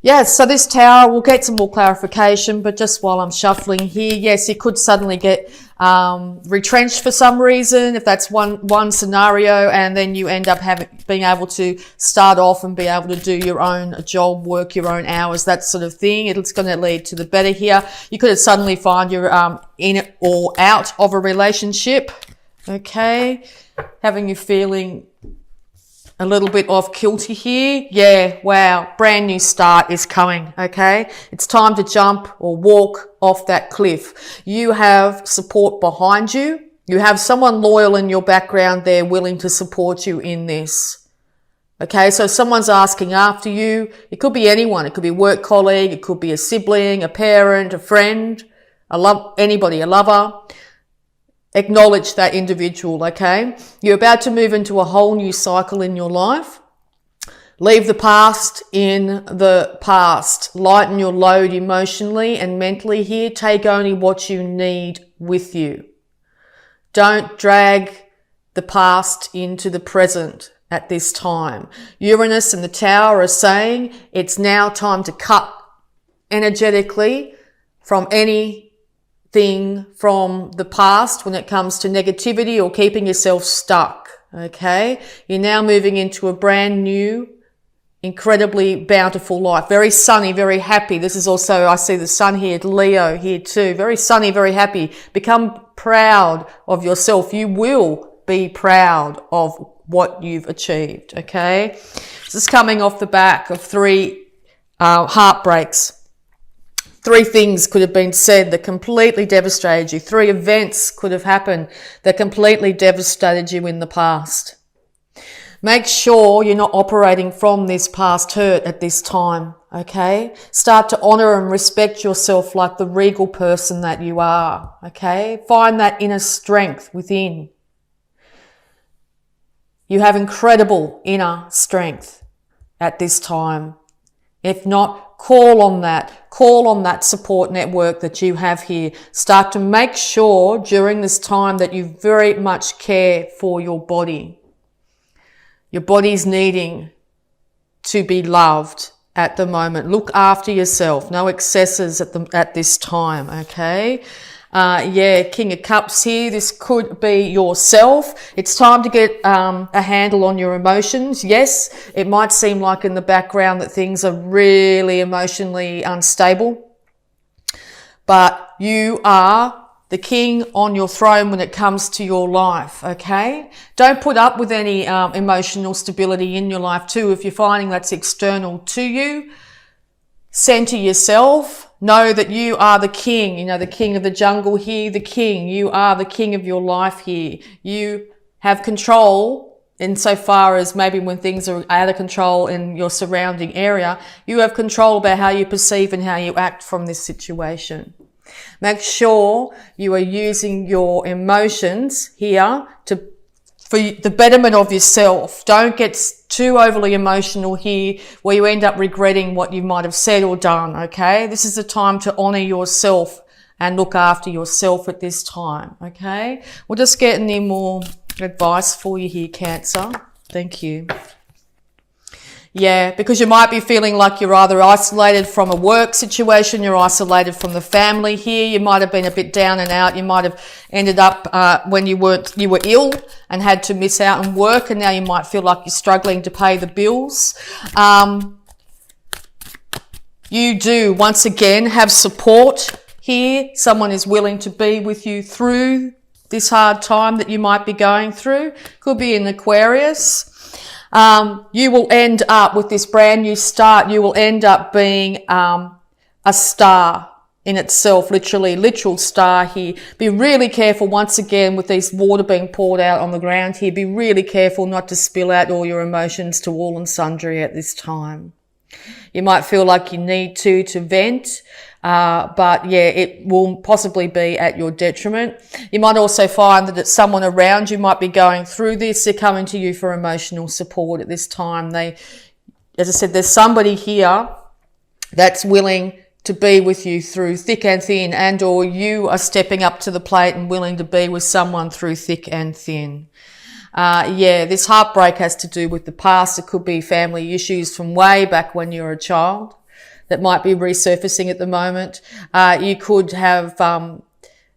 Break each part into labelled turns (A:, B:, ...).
A: Yeah, so this tower, we'll get some more clarification, but just while I'm shuffling here, yes, you could suddenly get retrenched for some reason, if that's one scenario, and then you end up being able to start off and be able to do your own job, work your own hours, that sort of thing. It's going to lead to the better here. You could suddenly find you're in or out of a relationship, okay? Having you feeling a little bit off kilter here. Yeah, wow, brand new start is coming, okay? It's time to jump or walk off that cliff. You have support behind you. You have someone loyal in your background there willing to support you in this. Okay, so someone's asking after you. It could be anyone. It could be a work colleague. It could be a sibling, a parent, a friend, anybody, a lover. Acknowledge that individual, okay? You're about to move into a whole new cycle in your life. Leave the past in the past. Lighten your load emotionally and mentally here. Take only what you need with you. Don't drag the past into the present at this time. Uranus and the Tower are saying it's now time to cut energetically from anything from the past when it comes to negativity or keeping yourself stuck, okay? You're now moving into a brand new, incredibly bountiful life. Very sunny, very happy. This is also, I see the sun here, Leo here too. Very sunny, very happy. Become proud of yourself. You will be proud of what you've achieved, okay? This is coming off the back of 3 heartbreaks. 3 things could have been said that completely devastated you. 3 events could have happened that completely devastated you in the past. Make sure you're not operating from this past hurt at this time, okay? Start to honor and respect yourself like the regal person that you are, okay? Find that inner strength within. You have incredible inner strength at this time. If not, call on that support network that you have here. Start to make sure during this time that you very much care for your body. Your body's needing to be loved at the moment. Look after yourself. No excesses at this time, okay? King of Cups here. This could be yourself. It's time to get a handle on your emotions. Yes, it might seem like in the background that things are really emotionally unstable, but you are the king on your throne when it comes to your life, okay? Don't put up with any emotional stability in your life too. If you're finding that's external to you, center yourself. Know that you are the king, the king of the jungle here, the king. You are the king of your life here. You have control insofar as maybe when things are out of control in your surrounding area, you have control about how you perceive and how you act from this situation. Make sure you are using your emotions here for the betterment of yourself. Don't get too overly emotional here where you end up regretting what you might have said or done, okay? This is the time to honor yourself and look after yourself at this time, okay? We'll just get any more advice for you here, Cancer. Thank you. Yeah, because you might be feeling like you're either isolated from a work situation, you're isolated from the family here, you might have been a bit down and out, you might have ended up when you were ill and had to miss out on work, and now you might feel like you're struggling to pay the bills. You do, once again, have support here. Someone is willing to be with you through this hard time that you might be going through. Could be an Aquarius. You will end up with this brand new start. You will end up being a star in itself, literal star here. Be really careful once again with this water being poured out on the ground here. Be really careful not to spill out all your emotions to all and sundry at this time. You might feel like you need to vent, but yeah, it will possibly be at your detriment. You might also find that it's someone around you might be going through this. They're coming to you for emotional support at this time. As I said, there's somebody here that's willing to be with you through thick and thin, and or you are stepping up to the plate and willing to be with someone through thick and thin. This heartbreak has to do with the past. It could be family issues from way back when you were a child. that might be resurfacing at the moment. You could have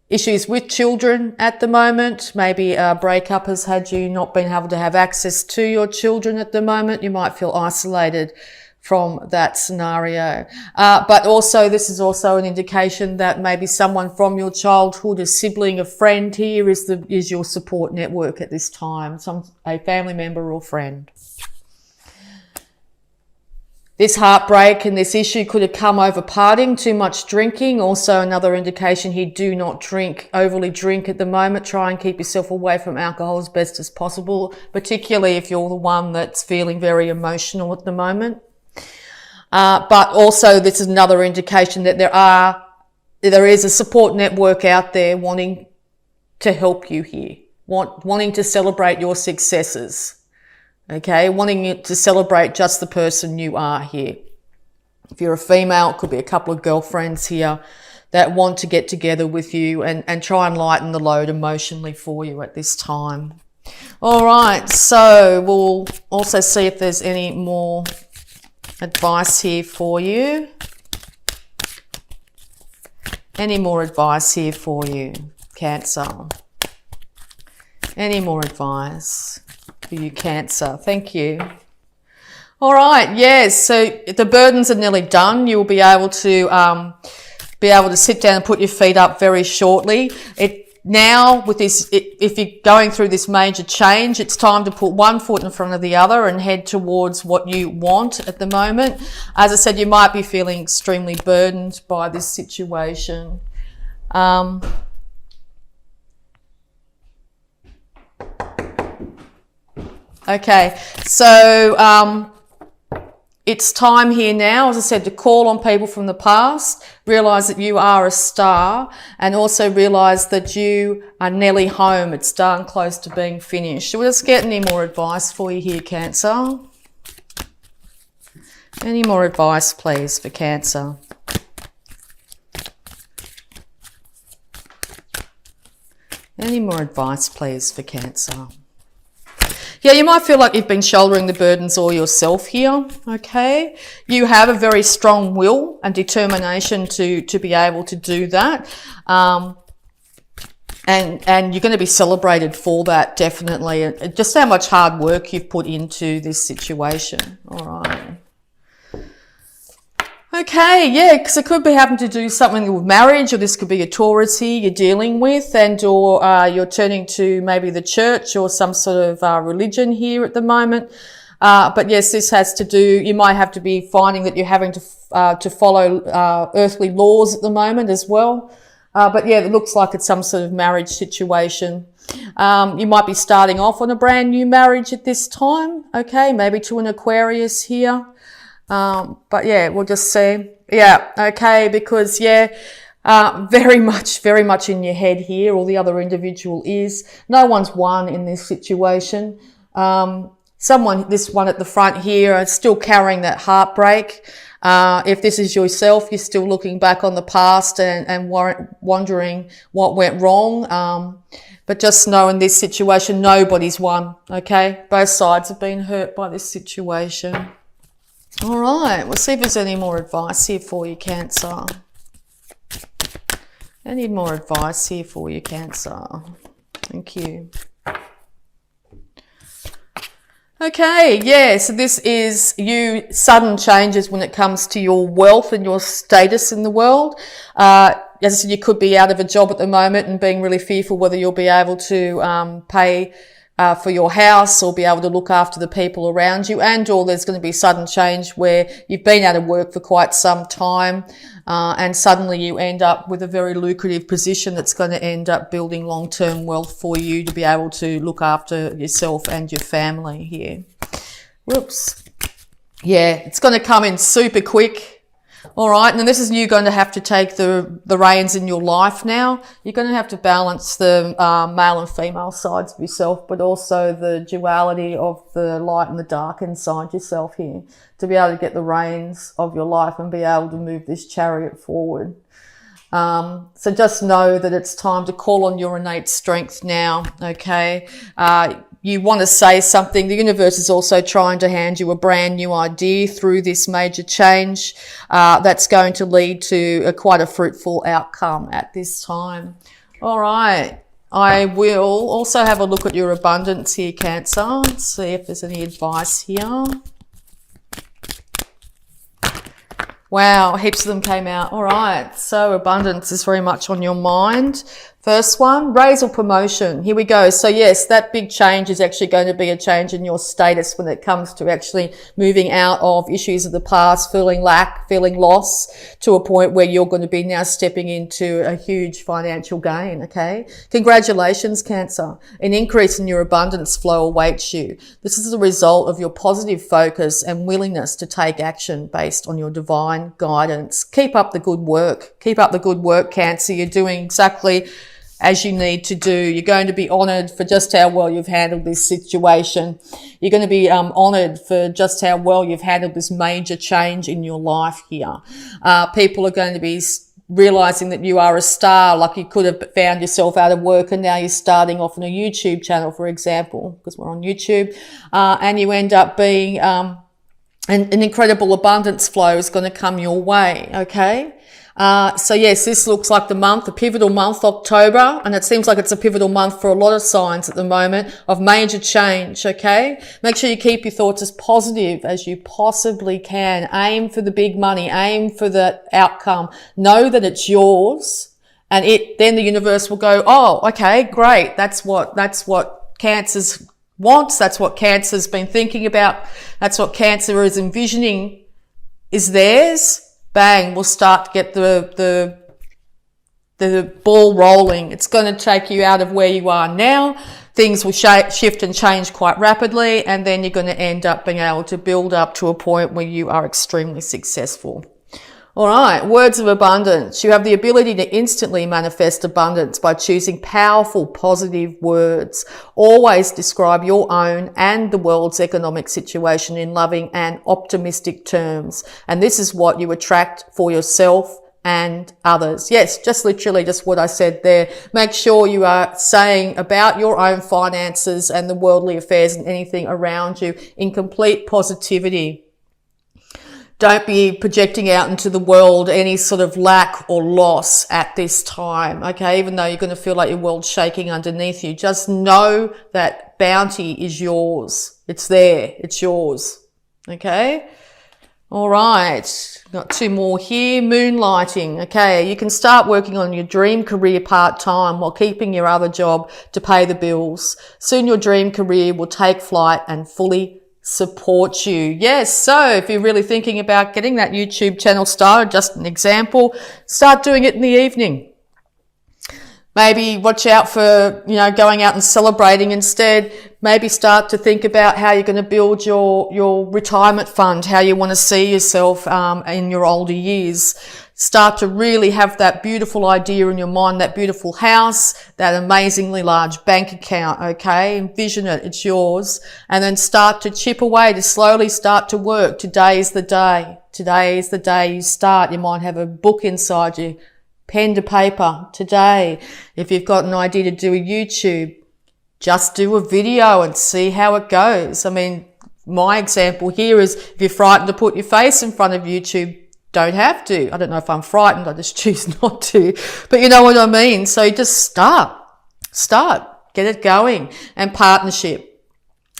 A: issues with children at the moment. Maybe a breakup has had you not been able to have access to your children at the moment. You might feel isolated from that scenario. But also, this is also an indication that maybe someone from your childhood, a sibling, a friend here is your support network at this time, a family member or friend. This heartbreak and this issue could have come over partying, too much drinking. Also another indication here, do not overly drink at the moment. Try and keep yourself away from alcohol as best as possible, particularly if you're the one that's feeling very emotional at the moment. But also this is another indication that there is a support network out there wanting to help you here, wanting to celebrate your successes. Okay, wanting you to celebrate just the person you are here. If you're a female, it could be a couple of girlfriends here that want to get together with you and try and lighten the load emotionally for you at this time. All right, so we'll also see if there's any more advice here for you. Any more advice here for you, Cancer? Any more advice for you, Cancer? Thank you. All right, yes, so the burdens are nearly done. You'll be able to sit down and put your feet up very shortly. Now, with this, if you're going through this major change, it's time to put one foot in front of the other and head towards what you want at the moment. As I said, you might be feeling extremely burdened by this situation. Okay, so it's time here now, as I said, to call on people from the past, realise that you are a star, and also realise that you are nearly home. It's darn close to being finished. So we'll just get any more advice for you here, Cancer. Any more advice, please, for Cancer? Any more advice, please, for Cancer? Yeah, you might feel like you've been shouldering the burdens all yourself here, okay? You have a very strong will and determination to be able to do that. And you're going to be celebrated for that, definitely. And just how much hard work you've put into this situation. All right. Okay, yeah, because it could be having to do something with marriage, or this could be a Taurus here you're dealing with, or you're turning to maybe the church or some sort of religion here at the moment. But yes, this has to do, you might have to be finding that you're having to follow earthly laws at the moment as well. But yeah, it looks like it's some sort of marriage situation. You might be starting off on a brand new marriage at this time, okay, maybe to an Aquarius here. But yeah, we'll just see. Yeah, okay, because yeah, very much in your head here, or the other individual is. No one's won in this situation. This one at the front here is still carrying that heartbreak. If this is yourself, you're still looking back on the past and wondering what went wrong. But just know in this situation, nobody's won, okay? Both sides have been hurt by this situation. All right, we'll see if there's any more advice here for you, Cancer. Any more advice here for you, Cancer? Thank you. Okay, yeah, so this is you, sudden changes when it comes to your wealth and your status in the world. As I said, you could be out of a job at the moment and being really fearful whether you'll be able to pay for your house or be able to look after the people around you, or there's going to be sudden change where you've been out of work for quite some time and suddenly you end up with a very lucrative position that's going to end up building long-term wealth for you to be able to look after yourself and your family here. Whoops. Yeah, it's going to come in super quick. All right, and then this is you going to have to take the reins in your life now. You're going to have to balance the male and female sides of yourself, but also the duality of the light and the dark inside yourself here to be able to get the reins of your life and be able to move this chariot forward. So just know that it's time to call on your innate strength now, okay? you want to say something. The universe is also trying to hand you a brand new idea through this major change that's going to lead to quite a fruitful outcome at this time. All right. I will also have a look at your abundance here, Cancer. See if there's any advice here. Wow, heaps of them came out. All right, so abundance is very much on your mind. First one, raise or promotion. Here we go. So yes, that big change is actually going to be a change in your status when it comes to actually moving out of issues of the past, feeling lack, feeling loss, to a point where you're going to be now stepping into a huge financial gain, okay? Congratulations, Cancer. An increase in your abundance flow awaits you. This is the result of your positive focus and willingness to take action based on your divine guidance. Keep up the good work. Keep up the good work, Cancer. You're doing exactly as you need to do. You're going to be honoured for just how well you've handled this situation. You're going to be honoured for just how well you've handled this major change in your life here. People are going to be realising that you are a star, like you could have found yourself out of work and now you're starting off on a YouTube channel, for example, because we're on YouTube, and you end up being an incredible abundance flow is going to come your way, okay? So yes, this looks like the month, a pivotal month, October, and it seems like it's a pivotal month for a lot of signs at the moment of major change, okay? Make sure you keep your thoughts as positive as you possibly can. Aim for the big money, aim for the outcome. Know that it's yours, and then the universe will go, oh, okay, great. That's what Cancer's wants. That's what Cancer's been thinking about. That's what Cancer is envisioning is theirs. Bang, we'll start to get the ball rolling. It's going to take you out of where you are now. Things will shift and change quite rapidly, and then you're going to end up being able to build up to a point where you are extremely successful. All right, words of abundance. You have the ability to instantly manifest abundance by choosing powerful, positive words. Always describe your own and the world's economic situation in loving and optimistic terms. And this is what you attract for yourself and others. Yes, just literally just what I said there. Make sure you are saying about your own finances and the worldly affairs and anything around you in complete positivity. Don't be projecting out into the world any sort of lack or loss at this time, okay? Even though you're going to feel like your world's shaking underneath you, just know that bounty is yours. It's there. It's yours, okay? All right. Got two more here. Moonlighting, okay? You can start working on your dream career part-time while keeping your other job to pay the bills. Soon your dream career will take flight and fully support you. Yes, so if you're really thinking about getting that YouTube channel started, just an example, start doing it in the evening. Maybe watch out for, going out and celebrating instead. Maybe start to think about how you're going to build your retirement fund, how you want to see yourself in your older years. Start to really have that beautiful idea in your mind, that beautiful house, that amazingly large bank account, okay? Envision it, it's yours. And then start to chip away, to slowly start to work. Today is the day. Today is the day you start. You might have a book inside you, pen to paper today. If you've got an idea to do a YouTube, just do a video and see how it goes. I mean, my example here is if you're frightened to put your face in front of YouTube, don't have to. I don't know if I'm frightened. I just choose not to. But you know what I mean? So just start. Get it going. And partnership.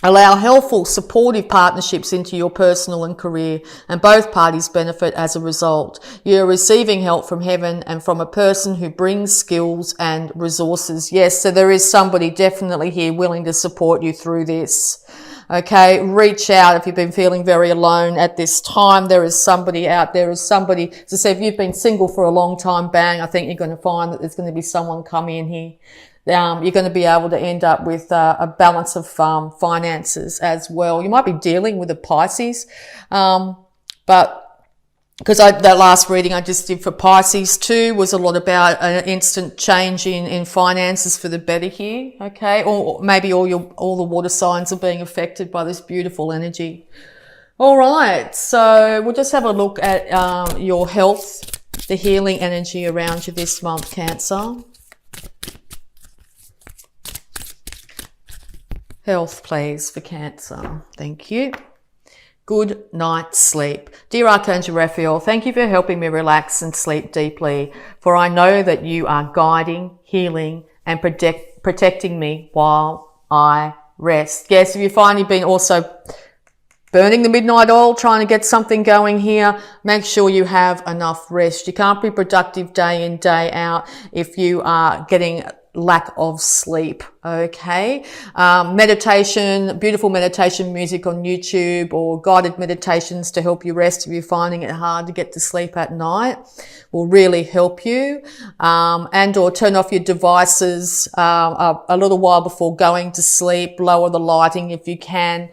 A: Allow helpful, supportive partnerships into your personal and career, and both parties benefit as a result. You're receiving help from heaven and from a person who brings skills and resources. Yes, so there is somebody definitely here willing to support you through this. Okay, reach out if you've been feeling very alone at this time. There is somebody out there. Is somebody, as I said, if you've been single for a long time, bang, I think you're going to find that there's going to be someone coming in here. You're going to be able to end up with a balance of finances as well. You might be dealing with a Pisces, but because that last reading I just did for Pisces too was a lot about an instant change in finances for the better here, okay? Or maybe all the water signs are being affected by this beautiful energy. All right, so we'll just have a look at your health, the healing energy around you this month, Cancer. Health, please, for Cancer. Thank you. Good night's sleep. Dear Archangel Raphael, thank you for helping me relax and sleep deeply, for I know that you are guiding, healing, and protecting me while I rest. Yes, if you find you've been also burning the midnight oil, trying to get something going here, make sure you have enough rest. You can't be productive day in, day out if you are getting lack of sleep. Okay. Meditation, beautiful meditation music on YouTube, or guided meditations to help you rest if you're finding it hard to get to sleep at night, will really help you. And or turn off your devices a little while before going to sleep. Lower the lighting if you can.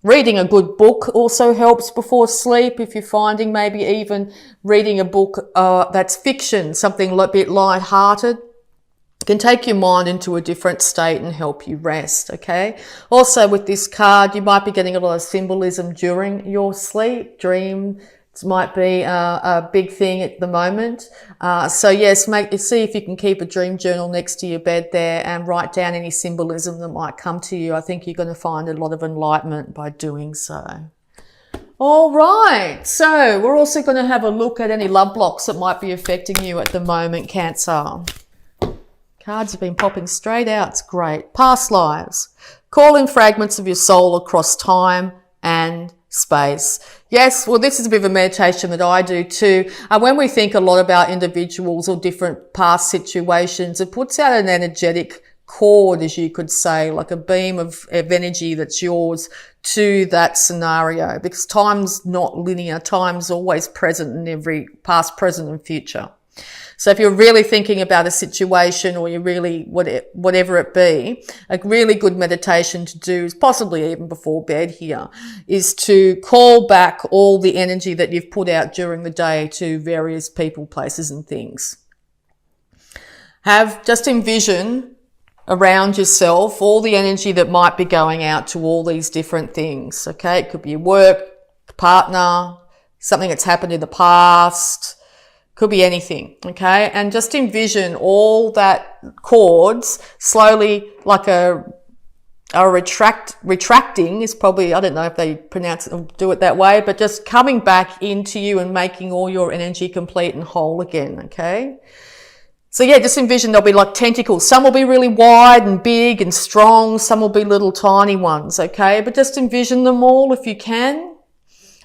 A: Reading a good book also helps before sleep. If you're finding maybe even reading a book that's fiction, something a bit light-hearted, can take your mind into a different state and help you rest, okay? Also with this card, you might be getting a lot of symbolism during your sleep. Dreams might be a big thing at the moment. So yes, see if you can keep a dream journal next to your bed there and write down any symbolism that might come to you. I think you're going to find a lot of enlightenment by doing so. All right, so we're also going to have a look at any love blocks that might be affecting you at the moment, Cancer. Cards have been popping straight out. It's great. Past lives. Call in fragments of your soul across time and space. Yes, well, this is a bit of a meditation that I do too. When we think a lot about individuals or different past situations, it puts out an energetic cord, as you could say, like a beam of energy that's yours to that scenario, because time's not linear. Time's always present in every past, present and future. So if you're really thinking about a situation, or you really, whatever it be, a really good meditation to do, possibly even before bed here, is to call back all the energy that you've put out during the day to various people, places and things. Just envision around yourself all the energy that might be going out to all these different things, okay? It could be your work, partner, something that's happened in the past, could be anything, okay? And just envision all that cords slowly, like retracting is probably, I don't know if they do it that way, but just coming back into you and making all your energy complete and whole again, okay? So yeah, just envision there'll be like tentacles. Some will be really wide and big and strong. Some will be little tiny ones, okay? But just envision them all if you can.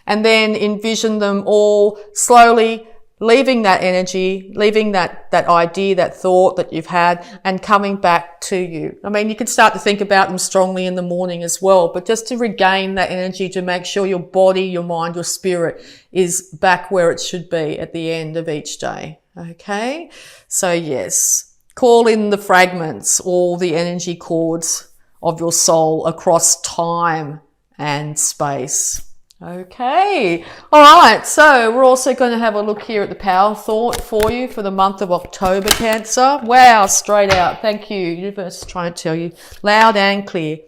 A: And then envision them all slowly leaving that energy, leaving that idea, that thought that you've had, and coming back to you. I mean, you can start to think about them strongly in the morning as well, but just to regain that energy, to make sure your body, your mind, your spirit is back where it should be at the end of each day. Okay? So yes, call in the fragments, all the energy cords of your soul across time and space. Okay. All right. So we're also going to have a look here at the power thought for you for the month of October, Cancer. Wow. Straight out. Thank you. Universe is trying to tell you loud and clear.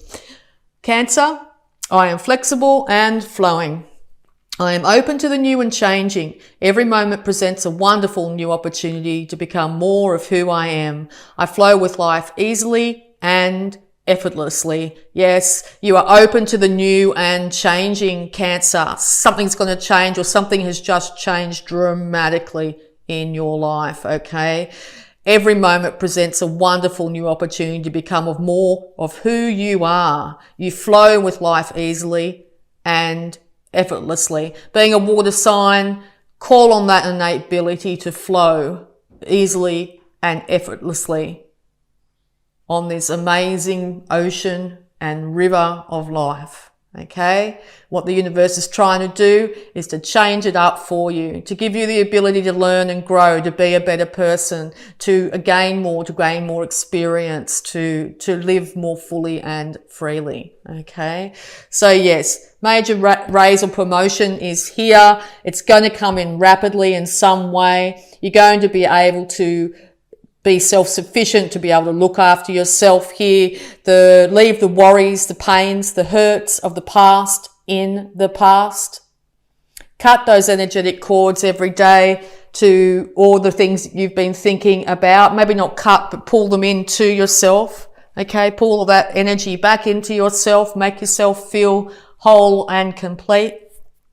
A: Cancer, I am flexible and flowing. I am open to the new and changing. Every moment presents a wonderful new opportunity to become more of who I am. I flow with life easily and effortlessly. Yes, you are open to the new and changing, Cancer. Something's going to change, or something has just changed dramatically in your life, okay? Every moment presents a wonderful new opportunity to become more of who you are. You flow with life easily and effortlessly. Being a water sign, call on that innate ability to flow easily and effortlessly on this amazing ocean and river of life, okay? What the universe is trying to do is to change it up for you, to give you the ability to learn and grow, to be a better person, to gain more experience, to live more fully and freely, okay? So yes, major raise or promotion is here. It's going to come in rapidly in some way. You're going to be able to be self-sufficient, to be able to look after yourself here, leave the worries, the pains, the hurts of the past in the past. Cut those energetic cords every day to all the things you've been thinking about. Maybe not cut, but pull them into yourself. Okay, pull all that energy back into yourself, make yourself feel whole and complete.